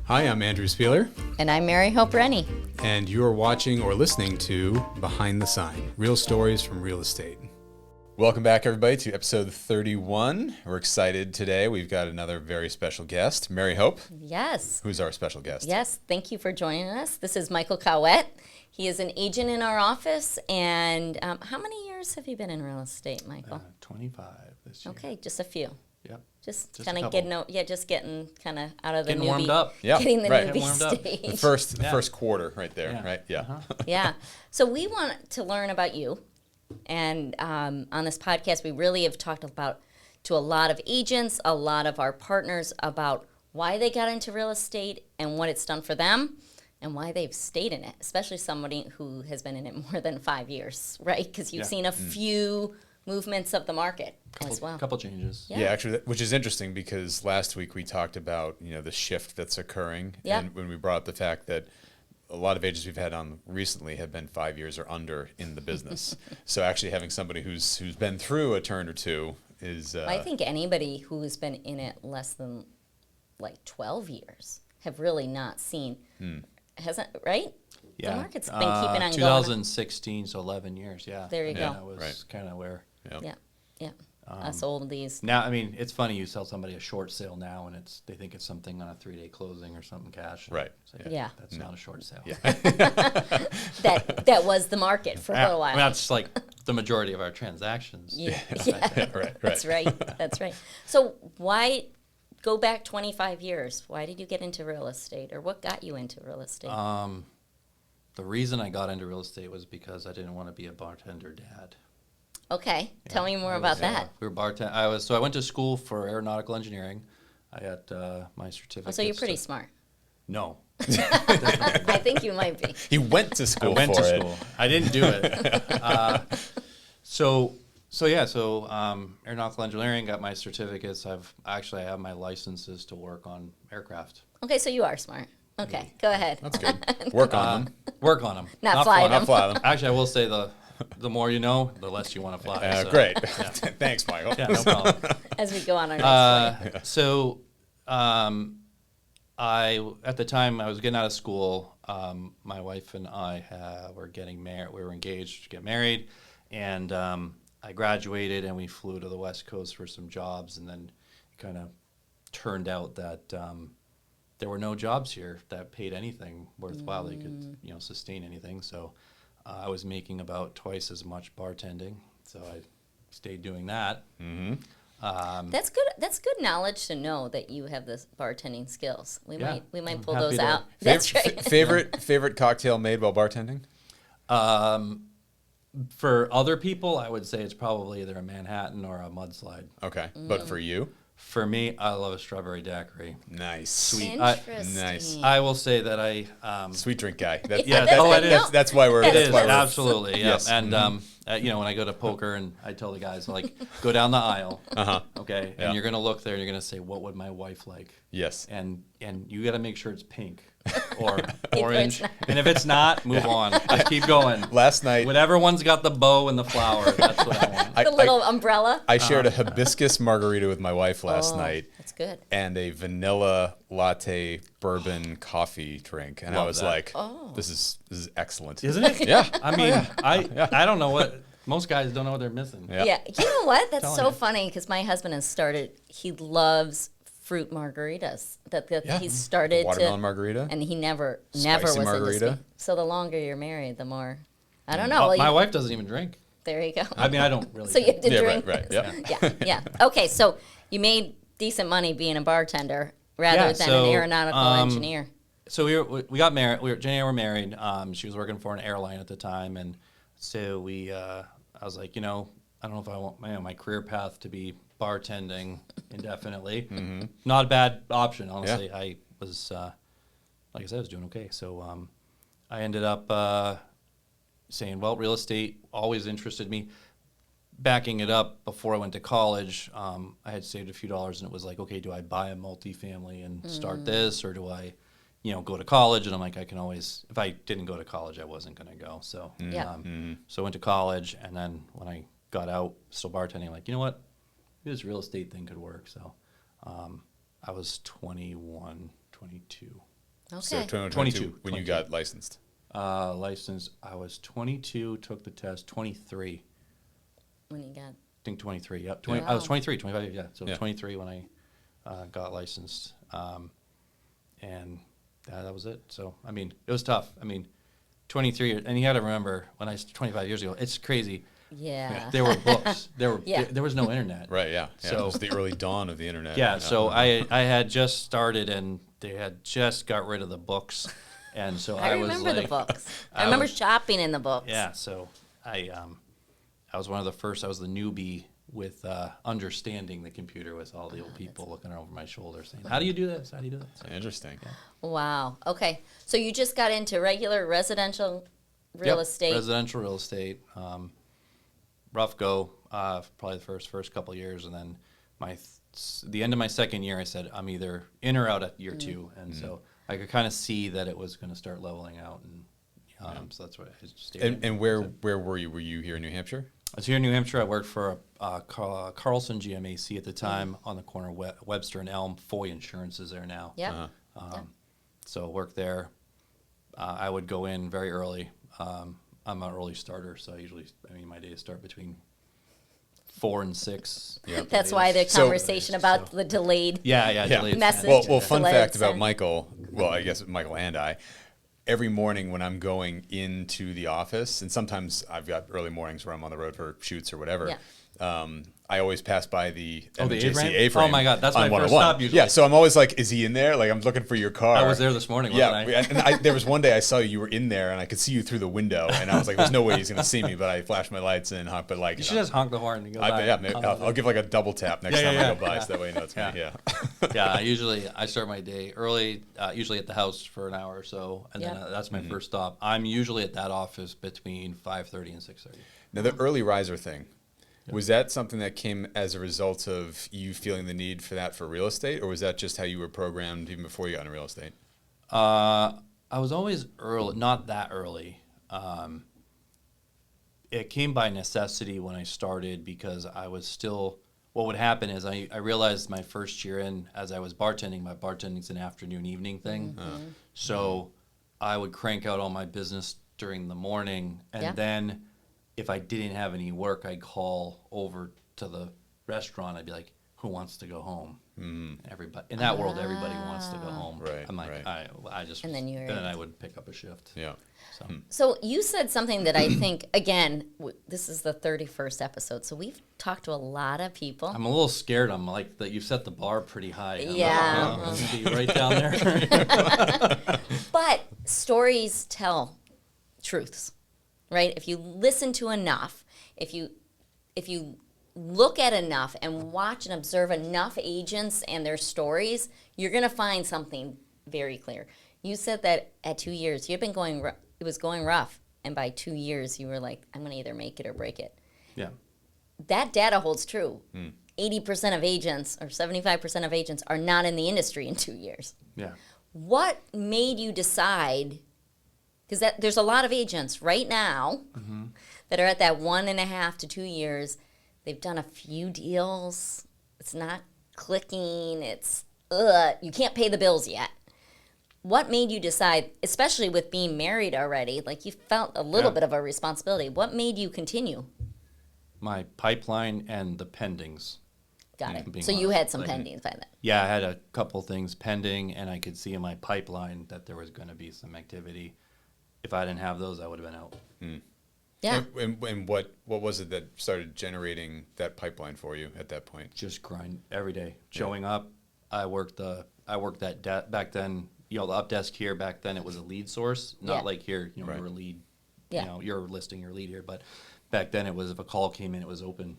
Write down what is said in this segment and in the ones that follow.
Hi, I'm Andrew Spieler. And I'm Mary Hope Rennie. And you're watching or listening to Behind the Sign, Real Stories from Real Estate. Welcome back, everybody, to episode 31. We're excited today. We've got another very special guest, Mary Hope. Yes. Who's our special guest? Yes, thank you for joining us. This is Michael Caouette. He is an agent in our office. And how many years have you been in real estate, Michael? 25 this year. Okay, just a few. Yep. Just kind of getting kind of out of the Getting newbie. warmed up. Yeah, Getting the right. newbie Getting warmed up. stage. The first quarter right there, Yeah. right? Yeah. Uh-huh. Yeah. So we want to learn about you. And on this podcast, we really have talked to a lot of agents, a lot of our partners about why they got into real estate and what it's done for them and why they've stayed in it, especially somebody who has been in it more than 5 years, right? Because you've seen a few movements of the market as well. Couple changes. Yeah. Yeah, actually, which is interesting because last week we talked about, the shift that's occurring. Yeah. And when we brought up the fact that a lot of agents we've had on recently have been 5 years or under in the business. So actually having somebody who's been through a turn or two is... I think anybody who's been in it less than like 12 years have really not seen, hasn't, right? Yeah. The market's been keeping on 2016, so 11 years, yeah. There you go. That was Right. kind of where... going. Yeah. Us oldies. Now, I mean, it's funny, you sell somebody a short sale now, and they think it's something on a 3-day closing or something cash. Right. So, Yeah. That's not a short sale. Yeah. That was the market for a little while. I mean, that's like the majority of our transactions. Yeah. right. That's right. That's right. So why go back 25 years? Why did you get into real estate, or what got you into real estate? The reason I got into real estate was because I didn't want to be a bartender dad. Okay, tell me more about that. We were I went to school for aeronautical engineering. I got my certificate. Oh, so you're pretty smart. No. I think you might be. He went to school I went for to it. school. I didn't do it. So aeronautical engineering, got my certificates. I have my licenses to work on aircraft. Okay, so you are smart. Okay, go ahead. That's good. Work on them. Work on them. Not fly them. Not fly them. Actually, I will say the more you know, the less you want to fly. So, Great. Thanks, Michael. Yeah, no problem. As we go on our next flight. So, at the time I was getting out of school, my wife and I were getting married. We were engaged to get married, and I graduated, and we flew to the West Coast for some jobs, and then it kind of turned out that there were no jobs here that paid anything worthwhile. They could, sustain anything. So I was making about twice as much bartending, so I stayed doing that. Mm-hmm. That's good. That's good knowledge to know that you have the bartending skills. We might pull happy those to- out. That's right. Favorite cocktail made while bartending? For other people, I would say it's probably either a Manhattan or a mudslide. Okay, but for you? For me, I love a strawberry daiquiri. Nice. Sweet. Interesting. Nice. I will say that I Sweet drink guy. That's why we're. it that's is why we're- absolutely yeah. Yes. And when I go to poker and I tell the guys like, go down the aisle, okay, Yeah. and you're gonna look there and you're gonna say, what would my wife like? Yes. And you got to make sure it's pink or it's orange, not. and if it's not, move on. Just keep going. Last night, Whatever one's got the bow and the flower, that's what I want. I, The little umbrella. I shared a hibiscus margarita with my wife last night. That's good. And a vanilla latte bourbon coffee drink, and I Love was that. like, "This is excellent." Isn't it? Yeah. I mean, I don't know what most guys don't know what they're missing. Yeah. Yeah. You know what? That's Telling so you. funny because my husband has started. He loves fruit margaritas. That Yeah. he started Watermelon to, margarita. and he never Spicy was margarita. into sweet. So the longer you're married, the more. I don't know. Oh, Well, my wife doesn't even drink. there you go. I mean, I don't really. So you have to Yeah, drink. right. Yeah. Yeah. Okay, so you made decent money being a bartender rather Yeah, than so, an aeronautical engineer. So we got married. Jenny and I were married. She was working for an airline at the time, and so I was like, I don't know if I want my career path to be bartending indefinitely. Not a bad option, honestly. Yeah. I was, like I said, I was doing okay. So I ended up saying, well, real estate always interested me. Backing it up, before I went to college, I had saved a few dollars, and it was like, okay, do I buy a multifamily and start this, or do I, go to college? And I'm like, I can always, if I didn't go to college, I wasn't going to go. So, Yeah. so I went to college, and then when I got out, still bartending, like, you know what, maybe this real estate thing could work. So I was 21, 22 So Okay. 2022 when you got licensed. Licensed, I was 22, took the test, 23. When you got. I think 23, yep. I was Wow. 23, 25, yeah. So Yeah. 23 when I got licensed. And that was it. So, I mean, it was tough. I mean, 23, and you got to remember, when I was 25 years ago, it's crazy. Yeah. There were books. Yeah. There was no internet. Right, yeah. So- it was the early dawn of the internet. Yeah, so I had just started, and they had just got rid of the books. And so I was remember like, the books. I remember was- shopping in the books. Yeah, so I was one of the first. I was the newbie with understanding the computer with all the old people looking over my shoulder saying, "How do you do this? How do you do this?" So, Interesting. Wow. Okay. So you just got into regular residential real yep, estate. residential real estate. Rough go, probably the first couple of years, and then the end of my second year, I said I'm either in or out at year 2, and so I could kind of see that it was going to start leveling out, and so that's what I stayed. And where were you? Were you here in New Hampshire? I was here in New Hampshire. I worked for Carlson GMAC at the time on the corner of Webster and Elm. Foy Insurance is there now. Yep. So worked there. I would go in very early. I'm an early starter, so my days start between 4 and 6. Yeah. That's why the So- conversation about the delayed. Yeah. Yeah. delayed Message. send. Well, fun Delayed fact about send. Michael. Well, I guess Michael and I. Every morning when I'm going into the office, and sometimes I've got early mornings where I'm on the road for shoots or whatever. I always pass by the Oh, the MJC A-frame? A-frame. Oh my God, that's on my first 101. stop usually. Yeah, so I'm always like, is he in there? Like, I'm looking for your car. I was there this morning, wasn't Yeah, I? and there was one day I saw you were in there, and I could see you through the window, and I was like, there's no way he's going to see me, but I flashed my lights and honked, but like, You should just honk the horn and go by. yeah, maybe I'll give like a double tap next time I go by, so that way he knows me. Yeah. Yeah, I start my day early, usually at the house for an hour or so, and then Yeah. that's my first stop. I'm usually at that office between 5:30 and 6:30. Now, the early riser thing, was that something that came as a result of you feeling the need for that for real estate, or was that just how you were programmed even before you got into real estate? I was always early, not that early. It came by necessity when I started because I was still. What would happen is I realized my first year in, as I was bartending, my bartending's an afternoon evening thing, so I would crank out all my business during the morning, and Yeah. then if I didn't have any work, I'd call over to the restaurant. I'd be like, "Who wants to go home?" Everybody in that world, everybody wants to go home. Right, I'm like, right. I just And then you were- then I would pick up a shift. Yeah. So So you said something that I think, again, this is the 31st episode, so we've talked to a lot of people. I'm a little scared. I'm like that. You set the bar pretty high. I'm Yeah. like, I'm gonna be right down there. But stories tell truths, right? If you listen to enough, if you look at enough and watch and observe enough agents and their stories, you're going to find something very clear. You said that at 2 years, you've been going, it was going rough, and by 2 years, you were like, I'm going to either make it or break it. Yeah. That data holds true. 80% of agents or 75% of agents are not in the industry in 2 years. Yeah. What made you decide? Because there's a lot of agents right now that are at that 1.5 to 2 years. They've done a few deals. It's not clicking. It's you can't pay the bills yet. What made you decide, especially with being married already, like you felt a little Yeah. bit of a responsibility? What made you continue? My pipeline and the pendings. Got Yeah, it. being So you honest, had some like- pendings by then. Yeah, I had a couple things pending, and I could see in my pipeline that there was going to be some activity. If I didn't have those, I would have been out. Yeah. And what was it that started generating that pipeline for you at that point? Just grind every day, showing up. I worked that back then. You know, the up desk here back then it was a lead source, not Yeah. like here. You know, Right. you're a lead. Yeah. You know, you're listing your lead here, but back then it was if a call came in, it was open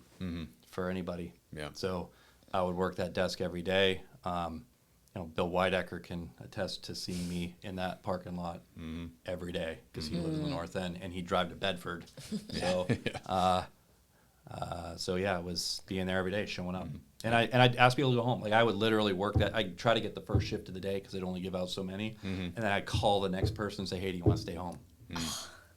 for anybody. Yeah. So I would work that desk every day. You know, Bill Weidecker can attest to seeing me in that parking lot every day because he lives in the North End and he'd drive to Bedford. So, so yeah, it was being there every day, showing up. And I'd ask people to go home. Like I would literally work that. I'd try to get the first shift of the day because they'd only give out so many. And then I'd call the next person and say, "Hey, do you want to stay home?"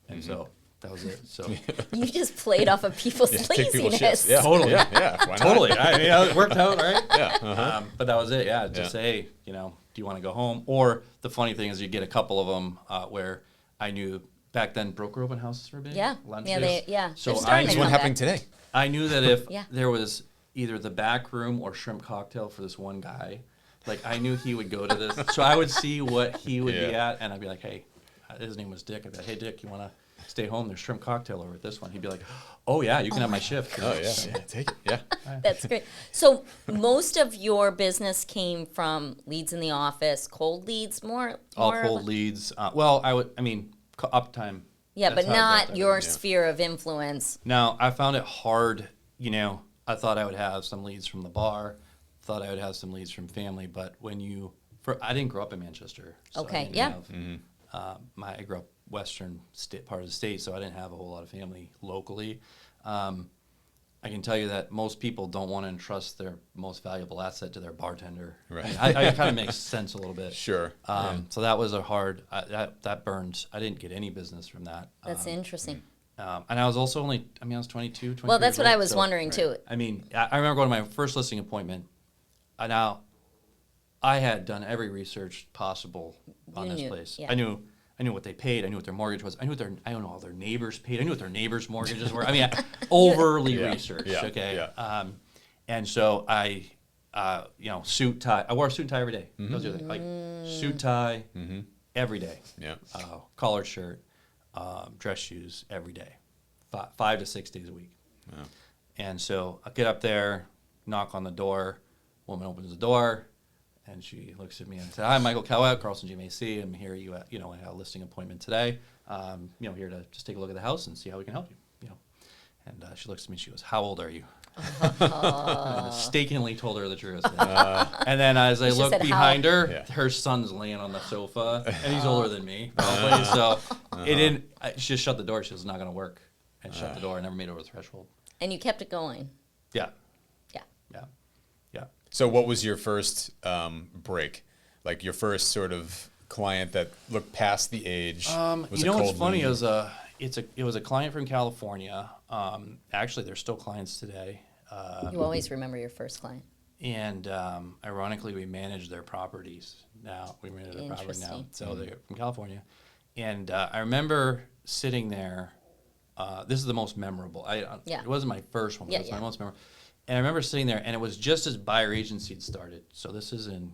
And so That was it. So You just played off of people's Take people's laziness. shifts. Yeah. Totally. Yeah. Why not? totally. I mean, it worked out, right? Yeah. But that was it. Yeah. Just say, do you want to go home? Or the funny thing is, you get a couple of them where I knew back then broker open houses were big. Yeah. Lunches. They're So starting I to There's knew, one come happening back. today. I knew that if Yeah. there was either the back room or shrimp cocktail for this one guy, like I knew he would go to this. So I would see what he would be at, and I'd be like, hey, his name was Dick. I'd be like, hey, Dick, you want to stay home? There's shrimp cocktail over at this one. He'd be like, oh, yeah, you can have my shift. Oh yeah. Take it. Yeah. That's great. So most of your business came from leads in the office, cold leads, more All of cold a- leads. Uptime. Yeah, That's but how I built not your everything. sphere of influence. Now, I found it hard, I thought I would have some leads from the bar, thought I would have some leads from family, but I didn't grow up in Manchester. So Okay, I didn't yeah. have, I grew up western part of the state, so I didn't have a whole lot of family locally. I can tell you that most people don't want to entrust their most valuable asset to their bartender. Right. I kind of makes sense a little bit. Sure. So that was a hard, that burned. I didn't get any business from that. That's interesting. And I was also I was 22, 23 Well, that's years what I old, was so- wondering too. I mean, I remember going to my first listing appointment. Now, I had done every research possible on You this knew, place. yeah. I knew what they paid. I knew what their mortgage was. I knew all their neighbors paid. I knew what their neighbors' mortgages were. I mean, overly Yeah, researched. yeah, Okay. yeah. And so I, suit tie. I wore a suit and tie every day. That was the other thing. Like suit tie every day. Yeah. Collared shirt, dress shoes every day, 5 to 6 days a week. Yeah. And so I get up there, knock on the door. Woman opens the door, and she looks at me and says, "Hi, Michael Caouette, Carlson GMAC. I'm here. I had a listing appointment today. Here to just take a look at the house and see how we can help you." And she looks at me and she goes, "How old are you?" And I mistakenly told her the truth. And then as I You should look said how. behind her, Yeah. her son's laying on the sofa, and he's older than me, probably. So it didn't. She just shut the door. She was not going to work, and shut the door. I never made it over the threshold. And you kept it going. Yeah, Yeah. yeah, yeah. So what was your first break? Like your first sort of client that looked past the age? Was a What's cold funny lead? is it was a client from California. Actually, they're still clients today. You always remember your first client. And ironically, we manage their properties now. We manage their property now. Interesting. So they're from California. And I remember sitting there. This is the most memorable. Yeah. It wasn't my first one, but Yeah, it's my yeah. most memorable. And I remember sitting there, and it was just as buyer agency had started. So this is in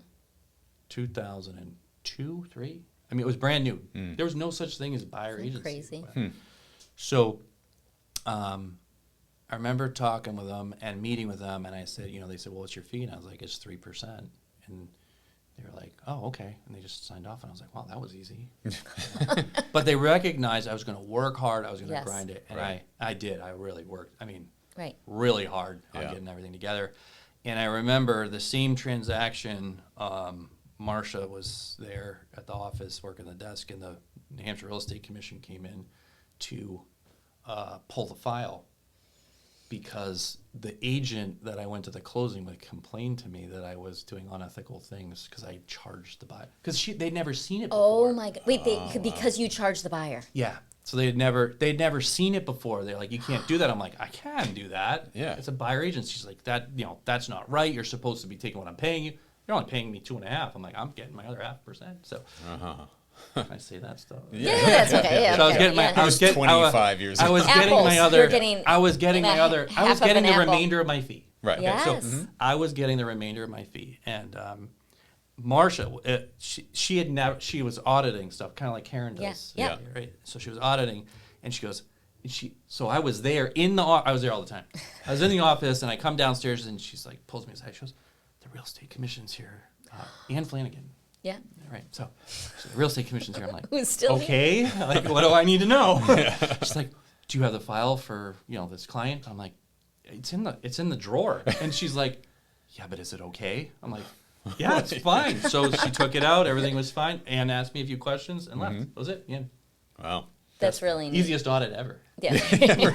2002, 3? I mean, it was brand new. There was no such thing as buyer Isn't that agency. crazy? So I remember talking with them and meeting with them, and I said, they said, "Well, what's your fee?" And I was like, "It's 3%." And they were like, "Oh, okay." And they just signed off, and I was like, "Wow, that was easy." But they recognized I was going to work hard, I was going to Yes. grind it, and Right. I did. I really worked. I mean, Right. really hard on Yeah. getting everything together. And I remember the same transaction. Marcia was there at the office working the desk, and the New Hampshire Real Estate Commission came in to pull the file because the agent that I went to the closing with complained to me that I was doing unethical things because I charged the buyer because they'd never seen it before. Oh my God! Wait, because you charged the buyer. Yeah. So they'd never seen it before. They're like, "You can't do that." I'm like, "I can do that. Yeah. It's a buyer agency." She's like, that's not right. You're supposed to be taking what I'm paying you. You're only paying me 2.5. I'm like, "I'm getting my other 0.5%." So can I say that stuff? Yeah, that's okay. Yeah, So I was okay, getting my. yeah. I was getting 25 years I was ago. getting my Apples. other. You're getting I was getting my a other. I half was of getting an the apple. remainder of my fee. Right. Yeah. So Yes. I was getting the remainder of my fee, and Marcia, she had never. She was auditing stuff, kind of like Karen does. Yeah. Right. So she was auditing, and she goes. So I was there in the. I was there all the time. I was in the office, and I come downstairs, and she's like pulls me aside. She goes, "The real estate commission's here, Ann Flanagan." Yeah. Right. So the real estate commission's here. I'm like, Who's still here? okay. Like, what do I need to know? She's like, "Do you have the file for this client?" I'm like, it's in the drawer. And she's like, "Yeah, but is it okay?" I'm like, "Yeah, it's fine." So she took it out. Everything was fine. Ann asked me a few questions and left. That was it. Yeah. Wow. That's really neat. Easiest audit ever. Yeah.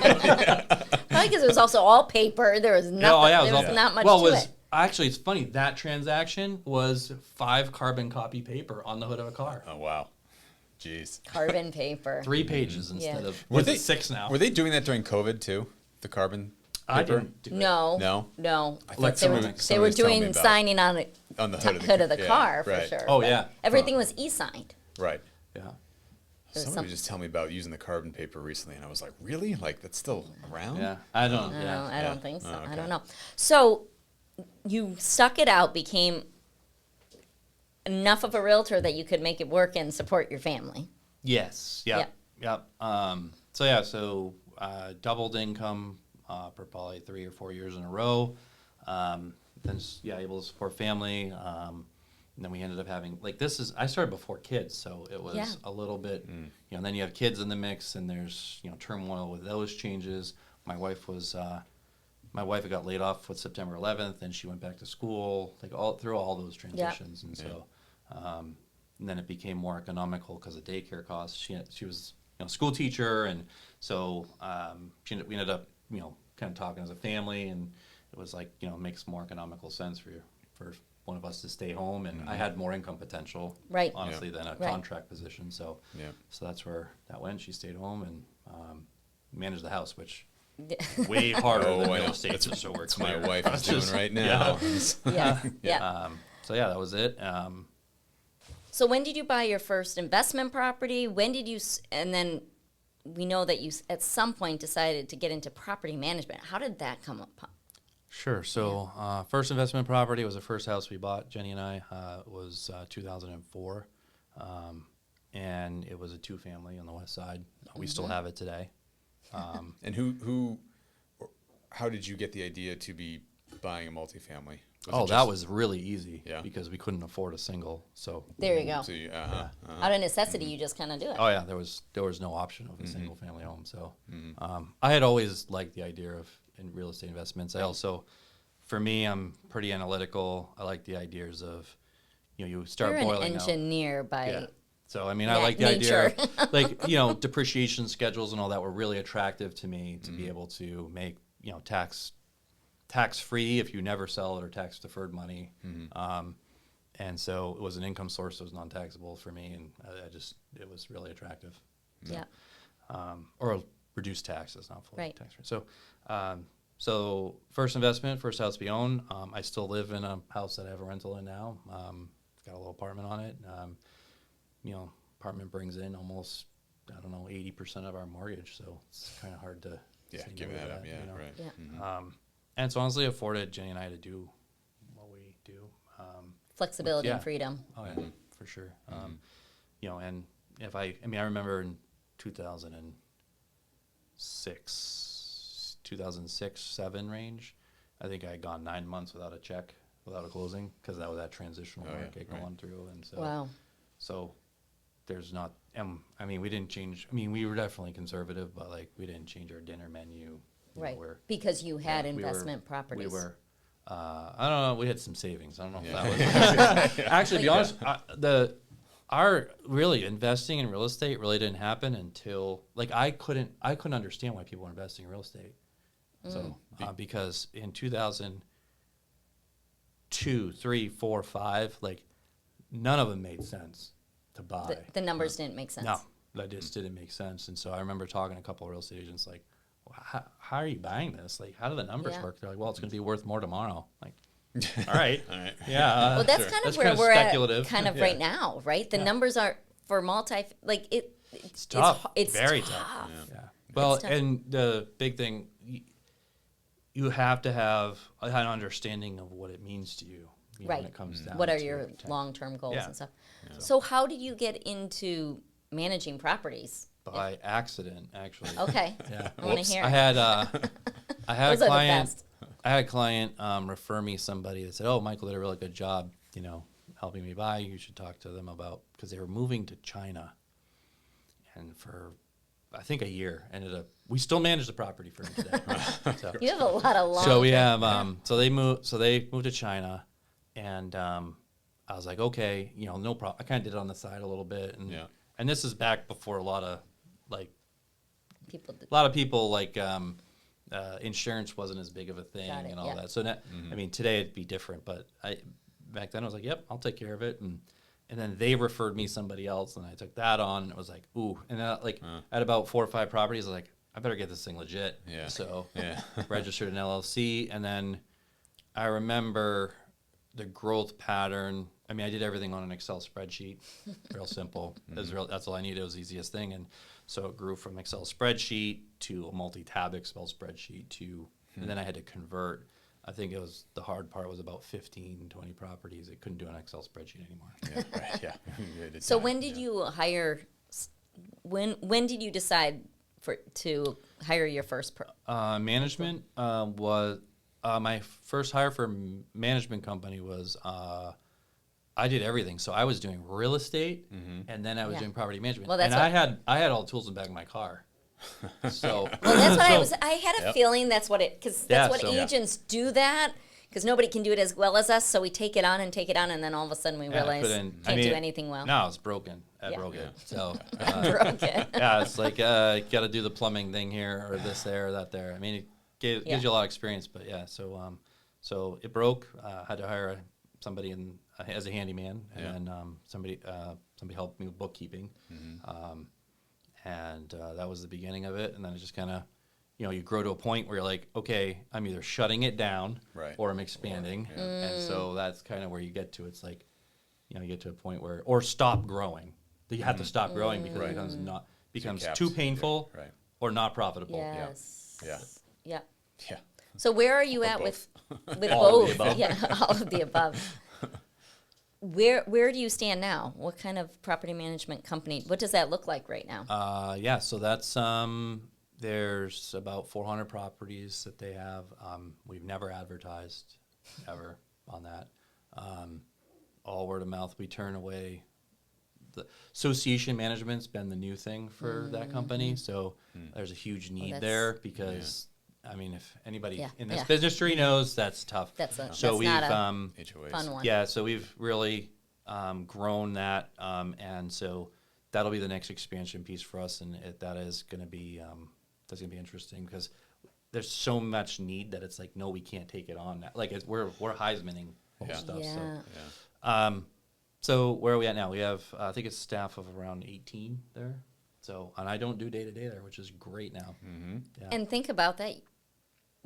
Probably because it was also all paper. There was nothing. There was not much to it. Actually, it's funny. That transaction was 5 carbon copy paper on the hood of a car. Oh wow. Jeez. Carbon paper. 3 pages instead of Were they 6 now. Were they doing that during COVID too? The carbon I paper? didn't do it. No. I thought They were, somebody was telling me about signing on the on the hood of the yeah, car for right. sure. Oh, but yeah. everything was e-signed. Right. Yeah. was Somebody some- was just telling me about using the carbon paper recently, and I was like, really? Like, that's still around? Yeah. I don't. No, Yeah. I don't think so. Oh, okay. I don't know. So you stuck it out, became enough of a realtor that you could make it work and support your family. Yes. Yep. Yep. So doubled income for probably 3 or 4 years in a row. Able to support family. And then we ended up having I started before kids, so it was a little bit, and then you have kids in the mix, and there's turmoil with those changes. My wife had got laid off with September 11th, and she went back to school, through all those transitions, and so. And then it became more economical because of daycare costs. She was a school teacher, and so we ended up kind of talking as a family, and it was it makes more economical sense for one of us to stay home, and I had more income potential, Right. honestly, than a contract position. So so that's where that went. She stayed home and managed the house, which way harder than real estate. So we're That's my clear. wife is doing right now. Yeah. So yeah, that was it. So when did you buy your first investment property? When did you, and then we know that you at some point decided to get into property management. How did that come up? Sure. So first investment property was the first house we bought, Jenny and I. It was 2004, and it was a 2-family on the west side. We still have it today. And how did you get the idea to be buying a multifamily? That was really easy Yeah. because we couldn't afford a single. So There you go. So Out of necessity, you just kind of do it. oh yeah, there was no option of a single family home. So I had always liked the idea of in real estate investments. I also, for me, I'm pretty analytical. I like the ideas of, you start You're boiling an out. engineer by Yeah. So I mean, I Yeah, like the nature. idea of depreciation schedules and all that were really attractive to me to be able to make tax free if you never sell it or tax deferred money. And so it was an income source that was non taxable for me, and it was really attractive. yeah. Or reduced taxes, not fully Right. tax free. So first investment, first house we own. I still live in a house that I have a rental in now. It's got a little apartment on it. Apartment brings in almost 80% of our mortgage, so it's kind of hard to say no give to that up. Yeah, right. Yeah. And it's honestly afforded Jenny and I to do what we do. Flexibility Yeah. and freedom. Oh yeah, for sure. And if I remember in 2006-7 range, I think I had gone 9 months without a check, without a closing, because that was that transitional market going through, and so Wow. so there's not. We didn't change. We were definitely conservative, but we didn't change our dinner menu. Right. Because you had we were- investment properties. We were. I don't know. We had some savings. I don't know if that was actually. To be honest, our really investing in real estate really didn't happen until I couldn't understand why people were investing in real estate. So because in 2002, 3, 4, 5, none of them made sense to buy. The numbers didn't make sense. No, that just didn't make sense. And so I remember talking to a couple of real estate agents how are you buying this? How do the numbers Yeah. work? They're like, well, it's going to be worth more tomorrow. All right. All right. Yeah. Well, that's Sure. kind of That's where kind of we're speculative. at kind of Yeah. right now, right? The numbers are for It's tough. It's very tough. tough. Yeah. Well, tough. and the big thing, you have to have an understanding of what it means to you, when Right. it comes down. What are to your tax. long-term goals Yeah. and stuff? So how did you get into managing properties? By accident, actually. Okay. Yeah. I want to hear. I it. had Those are a the client. best. I had a client refer me somebody that said, "Oh, Michael did a really good job, helping me buy. You should talk to them about," because they were moving to China, and for I think a year we still manage the property for him today. So, You have a lot of long. so we have so they moved to China, and I was like, okay, no problem. I kind of did it on the side a little bit, and this is back before a lot of people insurance wasn't as big of a thing Got it, and all yeah. that. So today it'd be different, but back then I was like, yep, I'll take care of it. and then they referred me somebody else, and I took that on, and it was like, ooh. And like at about 4 or 5 properties, I was like, I better get this thing legit. Yeah. So registered an LLC, and then I remember the growth pattern. I mean, I did everything on an Excel spreadsheet, real simple. That's all I needed. It was the easiest thing, and so it grew from Excel spreadsheet to a multi-tab Excel spreadsheet to, and then I had to convert. I think it was the hard part was about 15, 20 properties. It couldn't do an Excel spreadsheet anymore. Yeah, right, yeah. So when did you hire? When did you decide to hire your first? Management was my first hire for management company was I did everything. So I was doing real estate, and then I was doing property management. Well, that's and I had all the tools in the back of my car. So well, that's what I had a feeling that's what because that's what so- agents do that. Because nobody can do it as well as us, so we take it on, and then all of a sudden we realize can't do anything well. No, it's broken. I broke it. So Broke it. yeah, it's like got to do the plumbing thing here or this there or that there. I mean, it gives you a lot of experience, but yeah. So so it broke. Had to hire somebody as a handyman, and then somebody helped me with bookkeeping, and that was the beginning of it. And then it just kind of, you grow to a point where you're like, okay, I'm either shutting it down or I'm expanding, and so that's kind of where you get to. It's like, you get to a point where or stop growing. You have to stop growing because it becomes too painful or not profitable. Yes. Yeah. So where are you at with All of both? the above. Yeah, all of the above. Where do you stand now? What kind of property management company? What does that look like right now? So that's there's about 400 properties that they have. We've never advertised ever on that. All word of mouth. We turn away. The association management's been the new thing for that company, so there's a huge need there because I mean, if anybody in this industry knows, that's tough. That's we've not a HOAs. fun one. Yeah, so we've really grown that, and so that'll be the next expansion piece for us, and that is going to be interesting because there's so much need that it's like, no, we can't take it on now. Like we're Heismaning stuff. So, so where are we at now? We have I think it's staff of around 18 there. So, and I don't do day-to-day there, which is great now. Yeah. And think about that.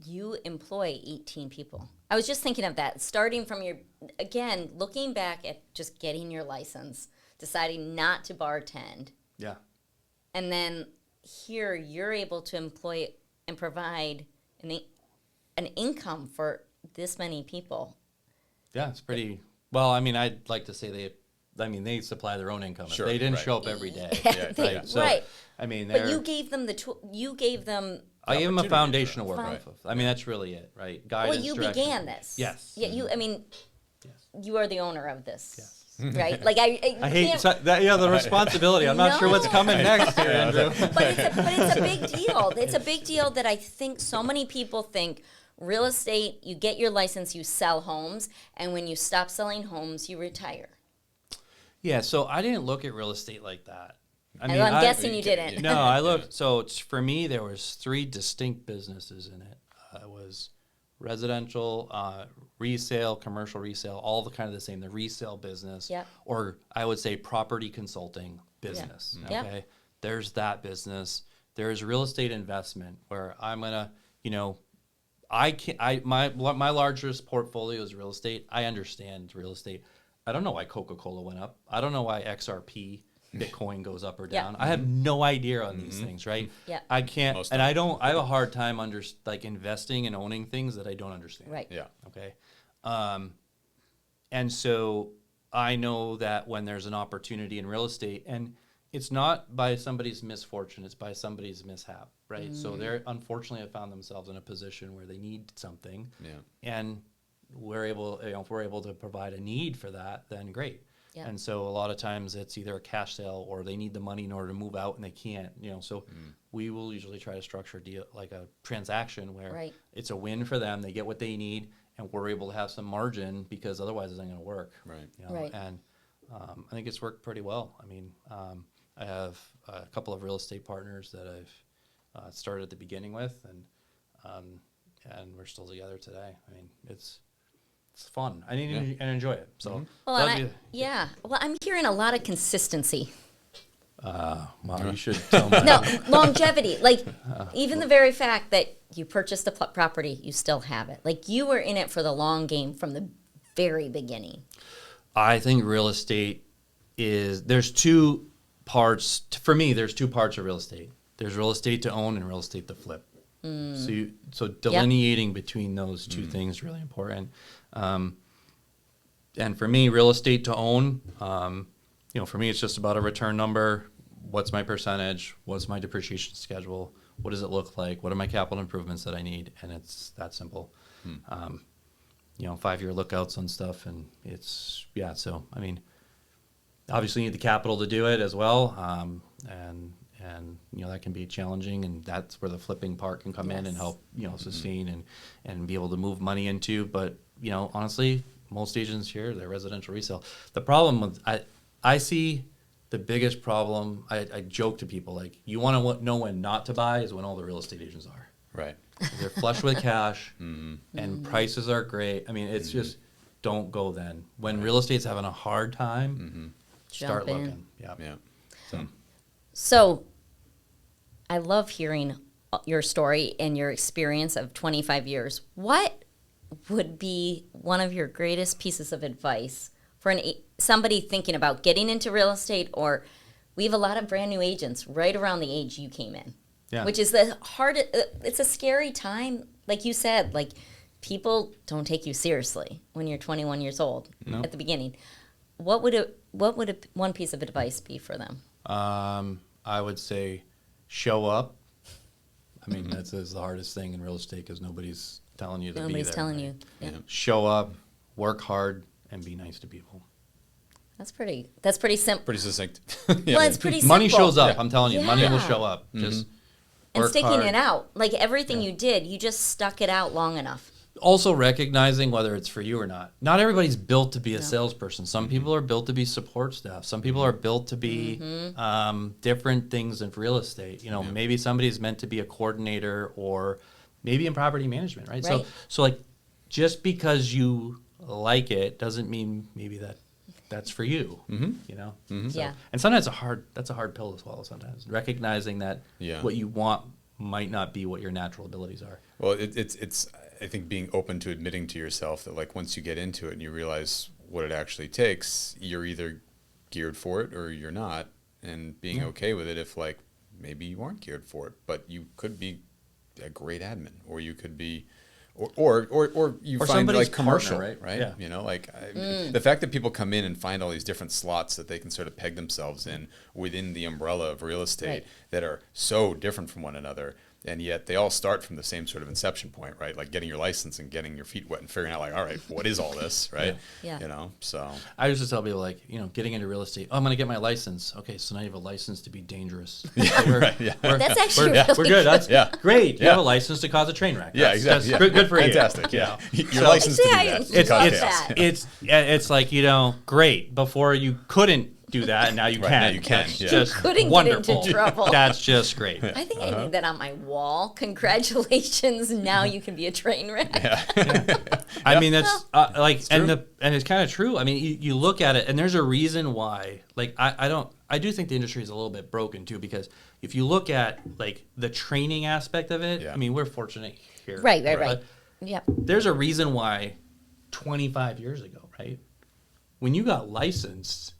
You employ 18 people. I was just thinking of that. Starting from looking back at just getting your license, deciding not to bartend. Yeah. And then here you're able to employ and provide an income for this many people. Yeah, it's pretty, well, I mean, I'd like to say they supply their own income. Sure, They didn't right. show up every day. Right. So, Right. I mean, But you gave them I gave them a opportunity foundation to for work off of. I mean, that's really it, right? Guidance, well, you direction. began this. Yes. Yeah, I mean, Yes. you are the owner of this. Yes. Right? Like I hate can't, the responsibility. I'm not sure what's coming next here, Andrew. but it's a big deal. It's a big deal that I think so many people think real estate, you get your license, you sell homes, and when you stop selling homes, you retire. Yeah, so I didn't look at real estate like that. I'm guessing you didn't. No, I looked. So for me, there was 3 distinct businesses in it. It was residential, resale, commercial resale, all the kind of the same. The resale business, or I would say property consulting business. Yeah. Okay, there's that business. There's real estate investment where I'm gonna, my largest portfolio is real estate. I understand real estate. I don't know why Coca-Cola went up. I don't know why XRP, Bitcoin goes up or down. I have no idea on these things, right? Yeah. I can't, Most and I don't. I have a hard time investing and owning things that I don't understand. Right. Yeah. Okay. And so I know that when there's an opportunity in real estate, and it's not by somebody's misfortune, it's by somebody's mishap, right? So they're unfortunately have found themselves in a position where they need something, and we're able, if we're able to provide a need for that, then great. Yeah. And so a lot of times it's either a cash sale or they need the money in order to move out and they can't, so we will usually try to structure a deal, like a transaction where it's a win for them, they get what they need, and we're able to have some margin because otherwise it isn't going to work. Right. Right. And I think it's worked pretty well. I mean, I have a couple of real estate partners that I've started at the beginning with, and we're still together today. I mean, it's fun. I need to and enjoy it. So, Well, Well, I'm hearing a lot of consistency. well, you should tell me. No, longevity. Like, even the very fact that you purchased a property, you still have it. Like, you were in it for the long game from the very beginning. I think real estate there's two parts. For me, there's two parts of real estate. There's real estate to own and real estate to flip. So delineating between those two things is really important. And for me, real estate to own, for me, it's just about a return number. What's my percentage? What's my depreciation schedule? What does it look like? What are my capital improvements that I need? And it's that simple. 5-year lookouts on stuff. And so, I mean, obviously you need the capital to do it as well. And that can be challenging, and that's where the flipping part can come in and help, sustain and be able to move money into. But, honestly, most agents here, they're residential resale. The problem with, I see the biggest problem, I joke to people, like, you want to know when not to buy is when all the real estate agents are. Right. They're flush with cash and prices are great. I mean, it's just, don't go then. When real estate's having a hard time, start Jump in. looking. Yeah. So, I love hearing your story and your experience of 25 years. What would be one of your greatest pieces of advice for somebody thinking about getting into real estate? Or we have a lot of brand new agents right around the age you came in, which is it's a scary time. Like you said, like, people don't take you seriously when you're 21 years old at the beginning. What would one piece of advice be for them? I would say show up. I mean, that's the hardest thing in real estate because nobody's telling you to be there. Nobody's telling you. Yeah. Show up, work hard, and be nice to people. That's pretty simple. Pretty succinct. Well, it's pretty simple. Money shows up. I'm telling you, money will show up. Just and work sticking hard. it out. Like, everything you did, you just stuck it out long enough. Also recognizing whether it's for you or not. Not everybody's built to be a salesperson. Some people are built to be support staff. Some people are built to be different things in real estate. Maybe somebody's meant to be a coordinator or maybe in property management, right? So like, just because you like it doesn't mean maybe that's for you. So, and sometimes that's a hard pill to swallow sometimes. Recognizing that what you want might not be what your natural abilities are. Well, it's I think being open to admitting to yourself that, like, once you get into it and you realize what it actually takes, you're either geared for it or you're not, and being okay with it if, like, maybe you aren't geared for it, but you could be a great admin, or you could be or you or find, like, commercial, partner, right? Yeah. The fact that people come in and find all these different slots that they can sort of peg themselves in within the umbrella of real estate that are so different from one another, and yet they all start from the same sort of inception point, right? Like getting your license and getting your feet wet and figuring out, like, all right, what is all this, right? Yeah. So I used to tell people, like, getting into real estate, I'm going to get my license. Okay, so now you have a license to be dangerous. That's actually really we're good. That's great. You Yeah. have a license to cause a train wreck. Yeah, exactly. That's good for you. Fantastic. Yeah. You're licensed to do that. It's Cause that. chaos. It's like, great. Before you couldn't do that, and now you can. Now you can. That's Yeah. just Couldn't wonderful. get into trouble. That's just great. I think I need that on my wall. Congratulations! Now you can be a train wreck. I mean, that's and it's kind of true. I mean, you look at it, and there's a reason why. Like, I do think the industry is a little bit broken too, because if you look at, like, the training aspect of it, I mean, we're fortunate here. Right. Yeah. There's a reason why 25 years ago, right, when you got licensed,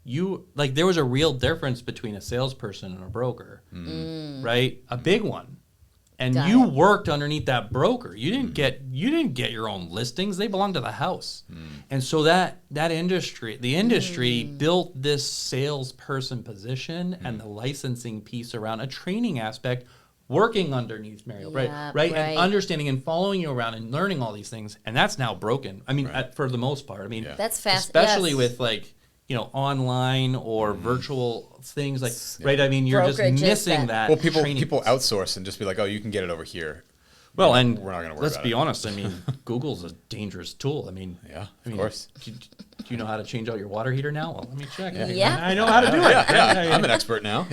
there was a real difference between a salesperson and a broker, right? A big one. And you worked underneath that broker. You didn't get your own listings. They belonged to the house. And so the industry built this salesperson position and the licensing piece around a training aspect, working underneath Mario, right? And understanding and following you around and learning all these things. And that's now broken. I mean, for the most part. I mean, that's fast, especially with, like, online or virtual things, like, right? I mean, you're just missing that. Well, people outsource and just be like, oh, you can get it over here. Well, and we're not going to worry let's about be it. honest. I mean, Google's a dangerous tool. I mean, of course. Do you know how to change out your water heater now? Well, let me check. Yeah. I know how to do it. I'm an expert now.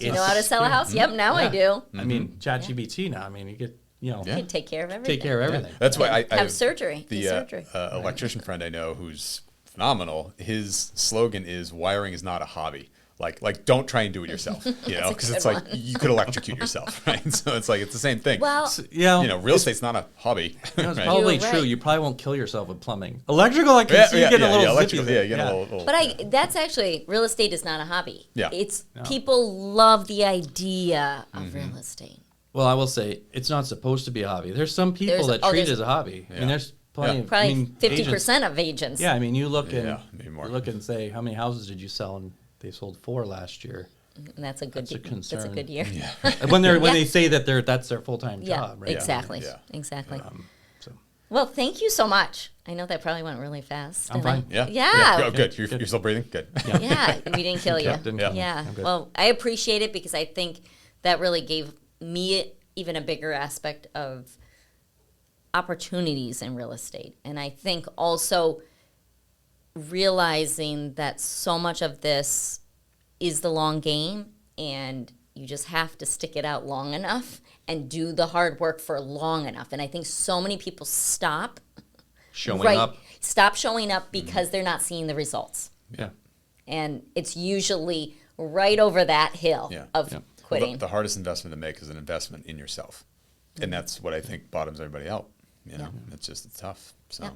You know how to sell a house? Yep, now I do. I mean, ChatGPT now. I mean, you get you You take care of everything. take care of everything. That's why I have surgery. The Do surgery. electrician friend I know who's phenomenal. His slogan is "Wiring is not a hobby." Like don't try and do it yourself. You know, because it's like you could electrocute yourself, right? So it's like it's the same thing. Well, Yeah, you know, real estate's not a hobby. you know, it's right? probably You're true. right. You probably won't kill yourself with plumbing. Electrical, I can see you getting a little electrical, zippy. yeah, you get a little. but that's actually, real estate is not a hobby. Yeah. It's people love the idea of Mm-hmm. real estate. Well, I will say it's not supposed to be a hobby. There's some people There's- that treat it there's- as a hobby. I Yeah. mean, there's plenty Yeah. of Probably I mean, 50% agents- of agents. Yeah, I mean, you look and Yeah, maybe more. you look and say, how many houses did you sell? And they sold 4 last year. And that's a good. That's a That's a concern. good year. Yeah. when Yeah. they say that that's their full time Yeah, job, right? exactly. Yeah. Exactly. So Well, thank you so much. I know that probably went really fast. I'm and fine. Yeah. Yeah. Oh, good. You're still breathing. Good. Yeah, we didn't kill you. Captain. Yeah. Yeah. I'm good. Well, I appreciate it because I think that really gave me even a bigger aspect of opportunities in real estate. And I think also realizing that so much of this is the long game and you just have to stick it out long enough and do the hard work for long enough. And I think so many people stop Showing up. stop showing up because they're not seeing the results. Yeah. And it's usually right over that hill Yeah. of Yeah. quitting. The hardest investment to make is an investment in yourself, and that's what I think bottoms everybody out. You know, it's tough. So. Yeah.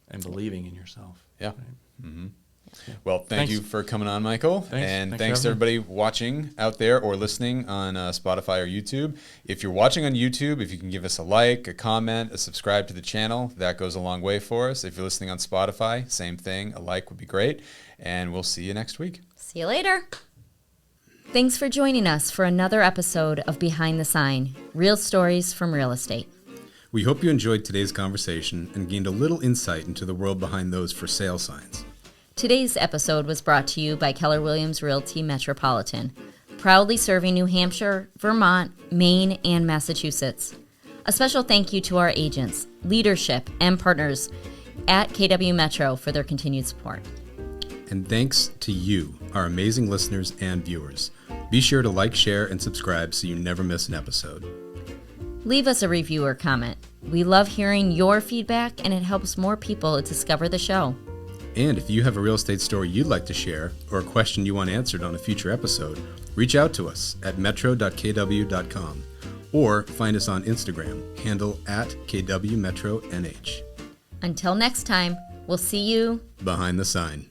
And believing in yourself. Yeah. Right? Well, thank Thanks. you for coming on, Michael. Thanks. And Thanks thanks for to having everybody watching out there or listening on Spotify or YouTube. If you're watching on YouTube, if you can give us a like, a comment, a subscribe to the channel, that goes a long way for us. If you're listening on Spotify, same thing. A like would be great. And we'll see you next week. See you later. Thanks for joining us for another episode of Behind the Sign, Real Stories from Real Estate. We hope you enjoyed today's conversation and gained a little insight into the world behind those for sale signs. Today's episode was brought to you by Keller Williams Realty Metropolitan, proudly serving New Hampshire, Vermont, Maine, and Massachusetts. A special thank you to our agents, leadership, and partners at KW Metro for their continued support. And thanks to you, our amazing listeners and viewers. Be sure to like, share, and subscribe so you never miss an episode. Leave us a review or comment. We love hearing your feedback, and it helps more people discover the show. And if you have a real estate story you'd like to share or a question you want answered on a future episode, reach out to us at metro.kw.com or find us on Instagram, handle at KWMetroNH. Until next time, we'll see you Behind the Sign.